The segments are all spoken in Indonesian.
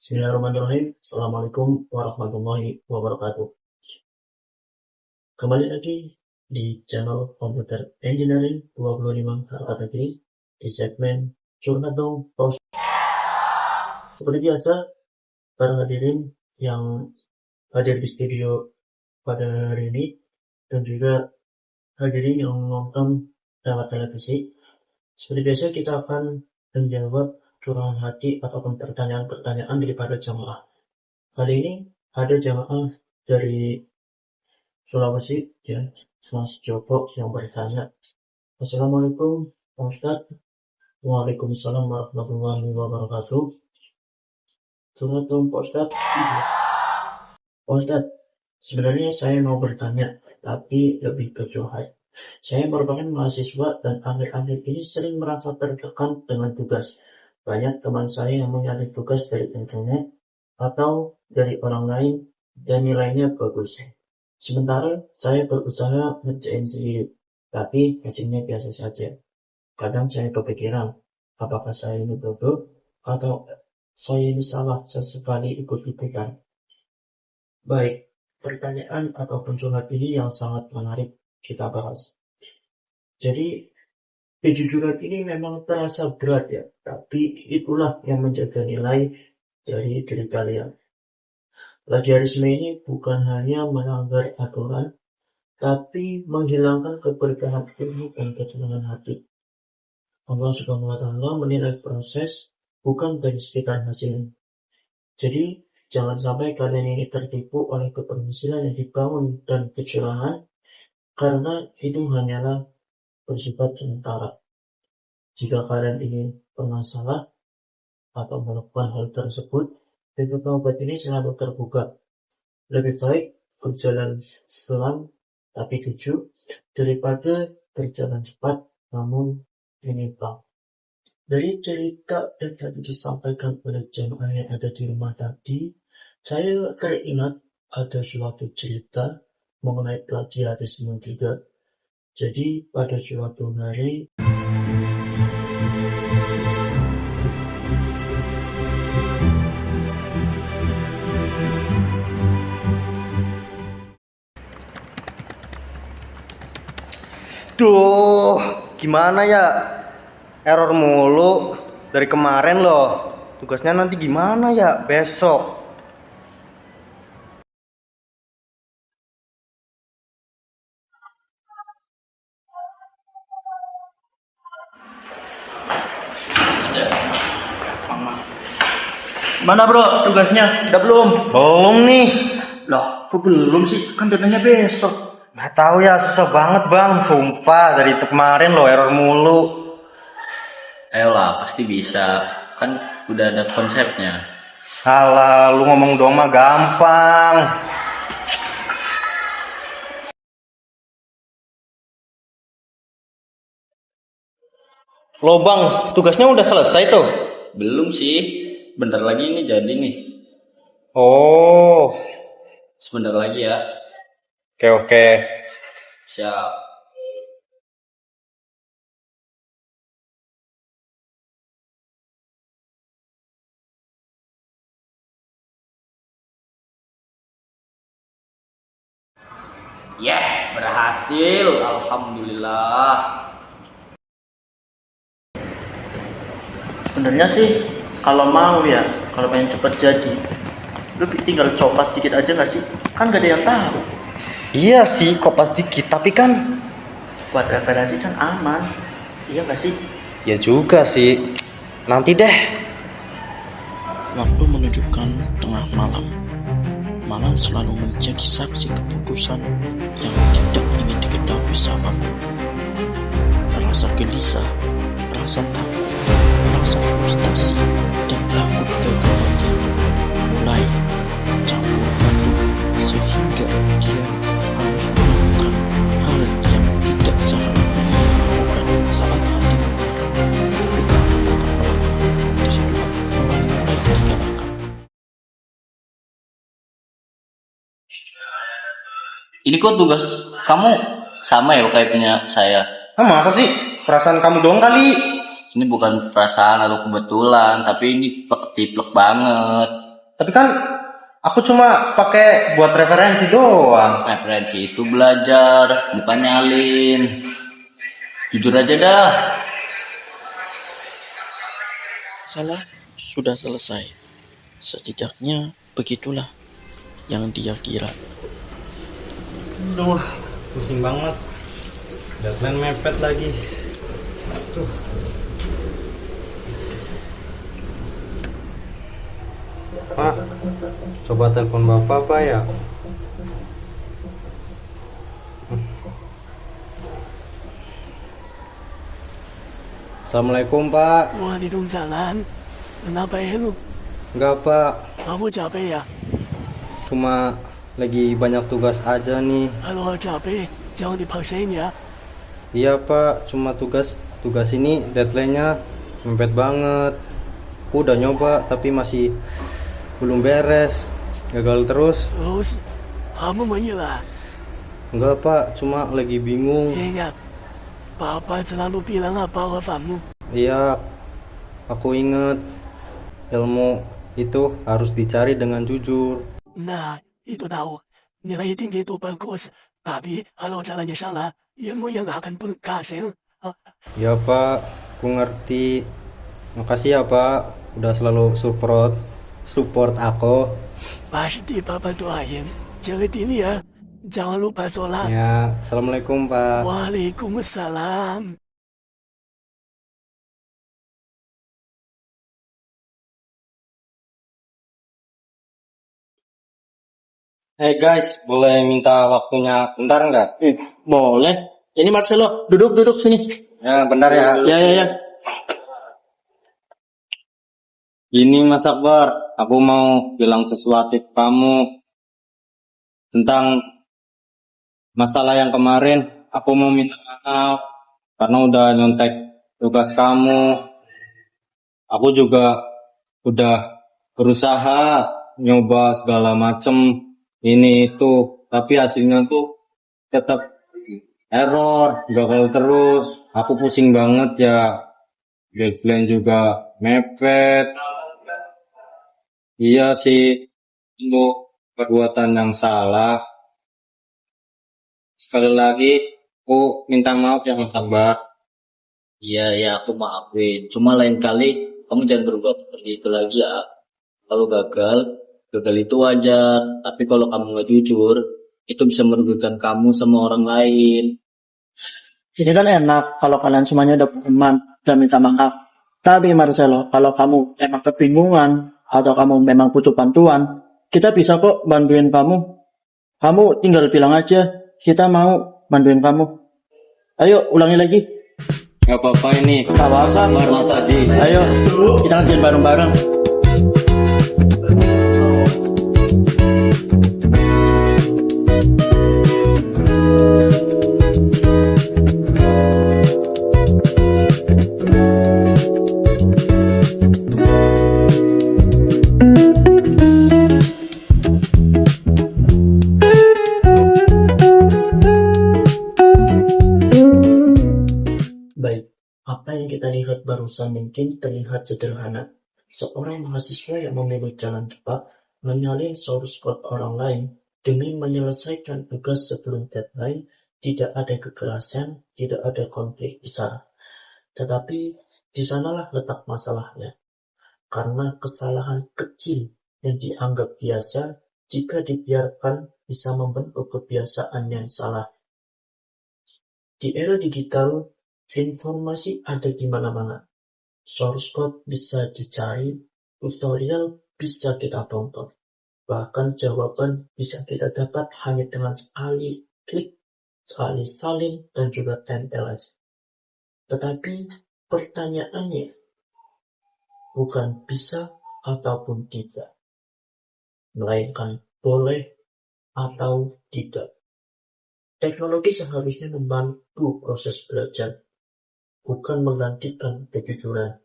Bismillahirrahmanirrahim. Assalamualaikum warahmatullahi wabarakatuh. Kembali lagi di channel Computer Engineering 25 Harkat Negeri di segmen Curhat Dong Pos. Seperti biasa, para hadirin yang hadir di studio pada hari ini dan juga hadirin yang nonton lewat televisi. Seperti biasa kita akan menjawab curahan hati ataupun pertanyaan-pertanyaan daripada jamaah. Kali ini ada jamaah dari Sulawesi, ya, Mas Joko yang bertanya. Assalamualaikum Pak Ustadz. Waalaikumsalam warahmatullahi wabarakatuh. Assalamualaikum Pak Ustadz. Pak Ustadz, sebenarnya saya mau bertanya, tapi lebih ke curhat. Saya merupakan mahasiswa dan akhir-akhir ini sering merasa tertekan dengan tugas. Banyak teman saya yang mencari tugas dari internet atau dari orang lain dan nilainya bagus. Sementara saya berusaha ngerjain sendiri, tapi hasilnya biasa saja. Kadang saya kepikiran, apakah saya ini bodoh atau saya ini salah sesekali ikut-ikutan. Baik, pertanyaan ataupun curhat ini yang sangat menarik kita bahas. Jadi, kejujuran ini memang terasa berat ya, tapi itulah yang menjaga nilai dari diri kalian. Plagiarisme ini bukan hanya melanggar aturan, tapi menghilangkan keberkahan ilmu dan ketenangan hati. Allah Subhanahu wa Ta'ala menilai proses bukan dari sekitar hasilnya. Jadi, jangan sampai kalian ini tertipu oleh keberhasilan yang dibangun dan kecurangan, karena itu hanyalah bersifat sementara. Jika kalian ingin pernah salah atau melakukan hal tersebut, pintu taubat ini selalu terbuka. Lebih baik berjalan pelan tapi jujur daripada berjalan cepat namun menyimpang. Dari cerita yang tadi disampaikan oleh jemaah yang ada di rumah tadi, saya teringat ada suatu cerita mengenai plagiarisme juga. Jadi pada suatu hari Duh, gimana ya? Error mulu dari kemarin loh. Tugasnya nanti gimana ya besok? Mana bro tugasnya? Udah belum? Belum nih. Loh, kok belum sih? Kan deadline-nya besok. Nggak tahu ya, susah banget bang. Sumpah dari kemarin loh error mulu. Ayolah, pasti bisa. Kan udah ada konsepnya. Alah, lu ngomong doang mah gampang. Loh bang, tugasnya udah selesai tuh? Belum sih. Bentar lagi ini jadi nih. Oh, Sebentar lagi ya. oke. Siap. Yes, berhasil. Alhamdulillah. sebenarnya sih kalau mau ya, kalau pengen cepat jadi, lu tinggal copas dikit aja nggak sih? Kan gak ada yang tahu. Iya sih, kopas dikit, tapi kan Buat referensi kan aman, iya nggak sih? ya juga sih. Nanti deh. Waktu menunjukkan tengah malam. Malam selalu menjadi saksi keputusan yang tidak ingin diketahui siapapun. Rasa gelisah, rasa takut, rasa frustasi, dan takut gagal lagi mulai campur aduk sehingga dia harus melakukan hal yang tidak seharusnya dia lakukan saat hati tapi karena tetap melakukan. Disitulah mulai dikalahkan. Ini kok tugas kamu sama ya kayak punya saya? Masa sih? Perasaan kamu doang kali. Ini bukan perasaan atau kebetulan, tapi ini plek-tiplek banget. Tapi kan aku cuma pakai buat referensi doang. Referensi itu belajar, bukan nyalin. Jujur aja dah. Salah sudah selesai. Setidaknya begitulah yang dia kira. Aduh, pusing banget. Deadline mepet lagi. Aduh. Pak, coba telepon bapak Pak ya. Assalamualaikum Pak. Waalaikumsalam. Kenapa ya lu? Enggak Pak, Kamu capek ya? cuma lagi banyak tugas aja nih. Kalau capek, jangan dipaksain ya. Iya Pak, cuma tugas ini deadline-nya mepet banget. Aku udah nyoba tapi masih belum beres. Gagal terus. Terus, kamu menyerah. Enggak Pak, cuma lagi bingung. Ingat, Papa selalu bilang apa kamu. Iya, aku inget ilmu itu harus dicari dengan jujur. Nah, itu tahu. Nilai tinggi itu bagus. Tapi kalau caranya salah, ilmu yang akan berhasil. Ya Pak, aku ngerti. Makasih ya Pak, udah selalu support aku. Pasti Papa doain. Jangan ini ya. Jangan lupa sholat. Ya, Assalamualaikum Pak. Waalaikumsalam. Hey guys, boleh minta waktunya bentar nggak? Boleh. Ini Marcelo, duduk sini. Ya, bentar ya. Ya. Ini Mas Akbar, aku mau bilang sesuatu ke kamu tentang masalah yang kemarin. Aku mau minta maaf karena udah nyontek tugas kamu. Aku juga udah berusaha nyoba segala macem ini itu, tapi hasilnya tuh tetap error, gagal terus. Aku pusing banget ya. Deadline juga mepet. Iya sih, untuk perbuatan yang salah. Sekali lagi, aku minta maaf ya Mas Akbar. Iya, aku maafin. Cuma lain kali kamu jangan berbuat seperti itu lagi ya. Kalau gagal itu wajar. Tapi kalau kamu nggak jujur, itu bisa merugikan kamu sama orang lain. Ini kan enak kalau kalian semuanya udah berteman dan minta maaf. Tapi Marcelo, kalau kamu emang kebingungan atau kamu memang butuh bantuan, kita bisa kok bantuin kamu. Kamu tinggal bilang aja, kita mau bantuin kamu. Ayo, ulangi lagi. Gak apa-apa ini. Gak apa-apa. Mas Haji. Ayo, kita ngerjain bareng-bareng. Baik, apa yang kita lihat barusan mungkin terlihat sederhana. Seorang mahasiswa yang memilih jalan cepat menyalin source code orang lain demi menyelesaikan tugas sebelum deadline. Tidak ada kekerasan, tidak ada konflik besar. Tetapi di sanalah letak masalahnya. Karena kesalahan kecil yang dianggap biasa, jika dibiarkan bisa membentuk kebiasaan yang salah. Di era digital, informasi ada di mana-mana. Source code bisa dicari, tutorial bisa kita tonton. Bahkan jawaban bisa kita dapat hanya dengan sekali klik, sekali salin, dan juga TLS. Tetapi pertanyaannya bukan bisa ataupun tidak, melainkan boleh atau tidak. Teknologi seharusnya membantu proses belajar, bukan menggantikan kejujuran.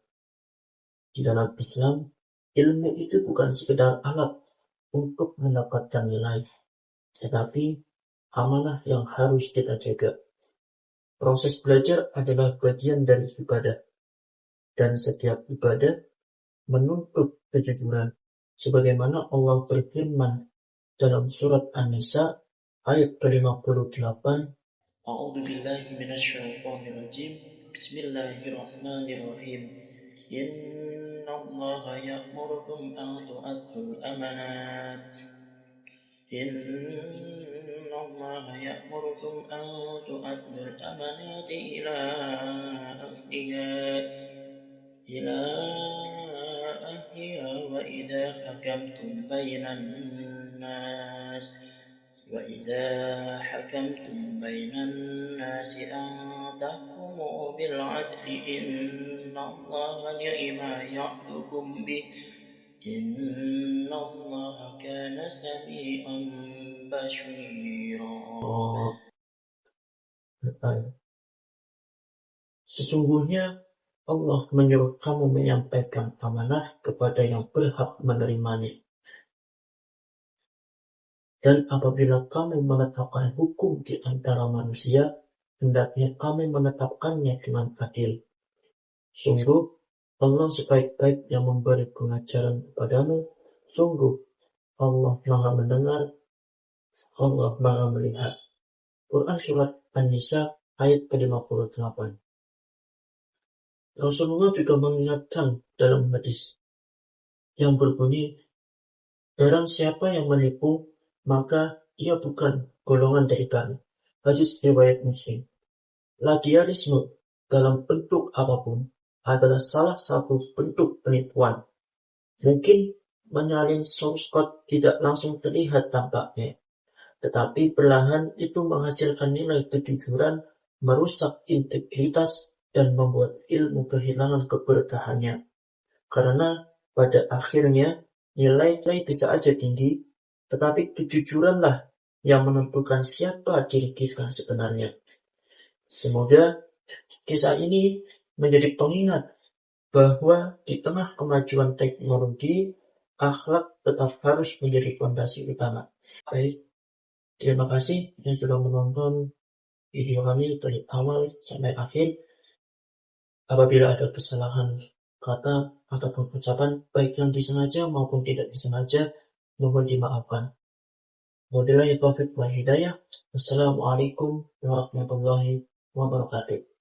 Di dalam Islam, ilmu itu bukan sekedar alat untuk mendapatkan nilai, tetapi amanah yang harus kita jaga. Proses belajar adalah bagian dari ibadah, dan setiap ibadah menuntut kejujuran. sebagaimana Allah berfirman dalam surat An-Nisa ayat ke-58. A'udzu billahi minasyaitonir rajim. Bismillahirrahmanirrahim. Innallaha ya'murukum an tu'addul amanat. Innallaha ya'murukum an tu'addul amanati ila ahliha wa idza hakamtum bainan nas أن تحكموا بالعدل إن الله نعم يعظكم به إن الله كان سميعا بصيرا. Sesungguhnya Allah menyuruh kamu menyampaikan amanah kepada yang berhak menerimanya. Dan apabila kami menetapkan hukum di antara manusia, hendaknya kami menetapkannya dengan adil. Sungguh, Allah sebaik-baik yang memberi pengajaran kepadamu. Sungguh, Allah Maha mendengar, Allah Maha melihat. Quran Surat An-Nisa ayat ke-58. Rasulullah juga mengingatkan dalam hadis yang berbunyi, barang siapa yang menipu, maka ia bukan golongan dari kami. Hadis riwayat Muslim. Plagiarisme dalam bentuk apapun adalah salah satu bentuk penipuan. Mungkin menyalin source code tidak langsung terlihat tampaknya, tetapi perlahan itu menghasilkan nilai kejujuran, merusak integritas, dan membuat ilmu kehilangan keberkahannya. Karena pada akhirnya nilai bisa aja tinggi, tetapi kejujuranlah yang menentukan siapa diri kita sebenarnya. Semoga kisah ini menjadi pengingat bahwa di tengah kemajuan teknologi, akhlak tetap harus menjadi fondasi utama. Baik, terima kasih yang sudah menonton video kami dari awal sampai akhir. Apabila ada kesalahan kata atau ucapan, baik yang disengaja maupun tidak disengaja, mohon dimaafkan. Wabillahi taufiq wal hidayah. Wassalamualaikum warahmatullahi wabarakatuh.